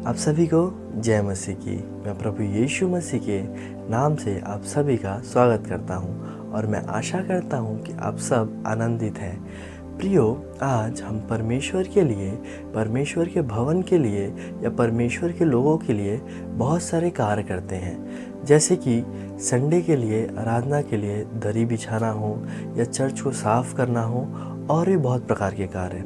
आप सभी को जय मसीह की। मैं प्रभु यीशु मसीह के नाम से आप सभी का स्वागत करता हूं और मैं आशा करता हूं कि आप सब आनंदित हैं। प्रियो, आज हम परमेश्वर के लिए, परमेश्वर के भवन के लिए या परमेश्वर के लोगों के लिए बहुत सारे कार्य करते हैं। जैसे कि संडे के लिए, आराधना के लिए दरी बिछाना हो या चर्च को साफ करना हो और भी बहुत प्रकार के कार्य।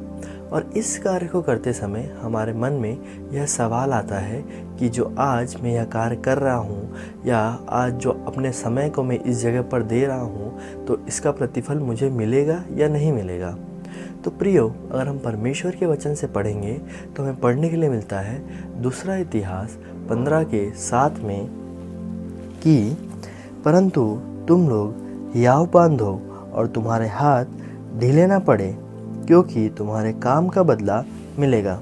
और इस कार्य को करते समय हमारे मन में यह सवाल आता है कि जो आज मैं यह कार्य कर रहा हूँ या आज जो अपने समय को मैं इस जगह पर दे रहा हूँ तो इसका प्रतिफल मुझे मिलेगा या नहीं मिलेगा। तो प्रियो, अगर हम परमेश्वर के वचन से पढ़ेंगे तो हमें पढ़ने के लिए मिलता है दूसरा इतिहास 15:7 में कि परंतु तुम लोग हियाव बांधो और तुम्हारे हाथ ढीले ना पड़े, क्योंकि तुम्हारे काम का बदला मिलेगा।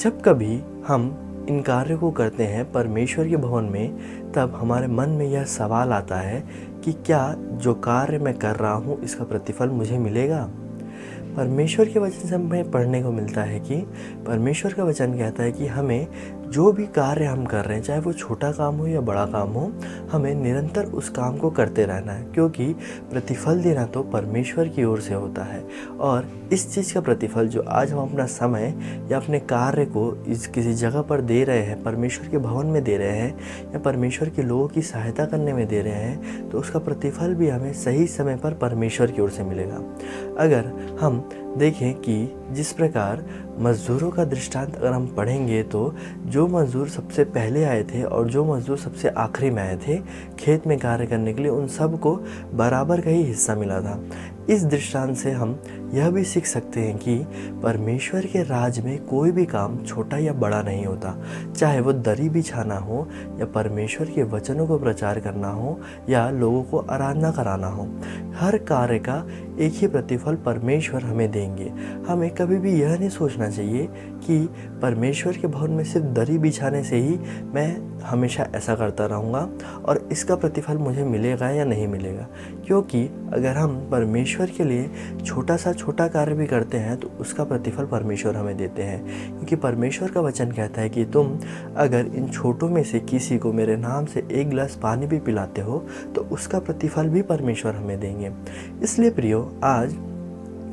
जब कभी हम इन कार्यों को करते हैं परमेश्वर के भवन में, तब हमारे मन में यह सवाल आता है कि क्या जो कार्य मैं कर रहा हूँ इसका प्रतिफल मुझे मिलेगा। परमेश्वर के वचन से हमें पढ़ने को मिलता है कि परमेश्वर का वचन कहता है कि हमें जो भी कार्य हम कर रहे हैं, चाहे वो छोटा काम हो या बड़ा काम हो, हमें निरंतर उस काम को करते रहना है, क्योंकि प्रतिफल देना तो परमेश्वर की ओर से होता है। और इस चीज़ का प्रतिफल जो आज हम अपना समय या अपने कार्य को इस किसी जगह पर दे रहे हैं, परमेश्वर के भवन में दे रहे हैं या परमेश्वर के लोगों की सहायता करने में दे रहे हैं, तो उसका प्रतिफल भी हमें सही समय पर परमेश्वर की ओर से मिलेगा। अगर हम देखें कि जिस प्रकार मज़दूरों का दृष्टांत अगर हम पढ़ेंगे तो जो मज़दूर सबसे पहले आए थे और जो मज़दूर सबसे आखिरी में आए थे खेत में कार्य करने के लिए, उन सब को बराबर का ही हिस्सा मिला था। इस दृष्टांत से हम यह भी सीख सकते हैं कि परमेश्वर के राज में कोई भी काम छोटा या बड़ा नहीं होता, चाहे वो दरी बिछाना हो या परमेश्वर के वचनों को प्रचार करना हो या लोगों को आराधना कराना हो। हर कार्य का एक ही प्रतिफल परमेश्वर हमें देंगे। हमें कभी भी यह नहीं सोचना चाहिए कि परमेश्वर के भवन में सिर्फ दरी बिछाने से ही मैं हमेशा ऐसा करता रहूँगा और इसका प्रतिफल मुझे मिलेगा या नहीं मिलेगा। क्योंकि अगर हम परमेश्वर के लिए छोटा कार्य भी करते हैं तो उसका प्रतिफल परमेश्वर हमें देते हैं, क्योंकि परमेश्वर का वचन कहता है कि तुम अगर इन छोटों में से किसी को मेरे नाम से एक गिलास पानी भी पिलाते हो तो उसका प्रतिफल भी परमेश्वर हमें देंगे। इसलिए प्रियो, आज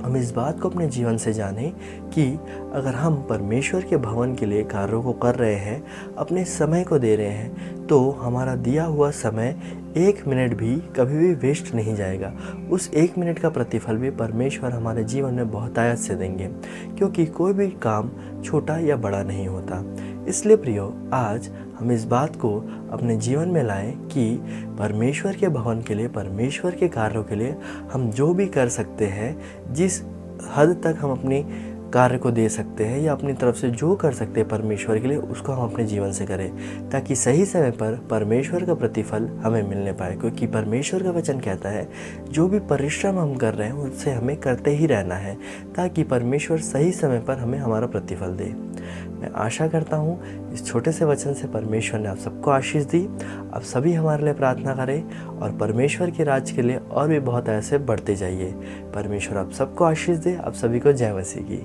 हम इस बात को अपने जीवन से जानें कि अगर हम परमेश्वर के भवन के लिए कार्यों को कर रहे हैं, अपने समय को दे रहे हैं, तो हमारा दिया हुआ समय 1 मिनट भी कभी भी वेस्ट नहीं जाएगा। उस 1 मिनट का प्रतिफल भी परमेश्वर हमारे जीवन में बहुतायत से देंगे, क्योंकि कोई भी काम छोटा या बड़ा नहीं होता। इसलिए प्रियो, आज हम इस बात को अपने जीवन में लाएं कि परमेश्वर के भवन के लिए, परमेश्वर के कार्यों के लिए हम जो भी कर सकते हैं, जिस हद तक हम अपनी कार्य को दे सकते हैं या अपनी तरफ से जो कर सकते हैं परमेश्वर के लिए, उसको हम अपने जीवन से करें, ताकि सही समय पर परमेश्वर का प्रतिफल हमें मिलने पाए। क्योंकि परमेश्वर का वचन कहता है जो भी परिश्रम हम कर रहे हैं उससे हमें करते ही रहना है, ताकि परमेश्वर सही समय पर हमें हमारा प्रतिफल दे। मैं आशा करता हूँ इस छोटे से वचन से परमेश्वर ने आप सबको आशीष दी। आप सभी हमारे लिए प्रार्थना करें और परमेश्वर के राज के लिए और भी बहुत ऐसे बढ़ते जाइए। परमेश्वर आप सबको आशीष दे। आप सभी को जय मसीह की।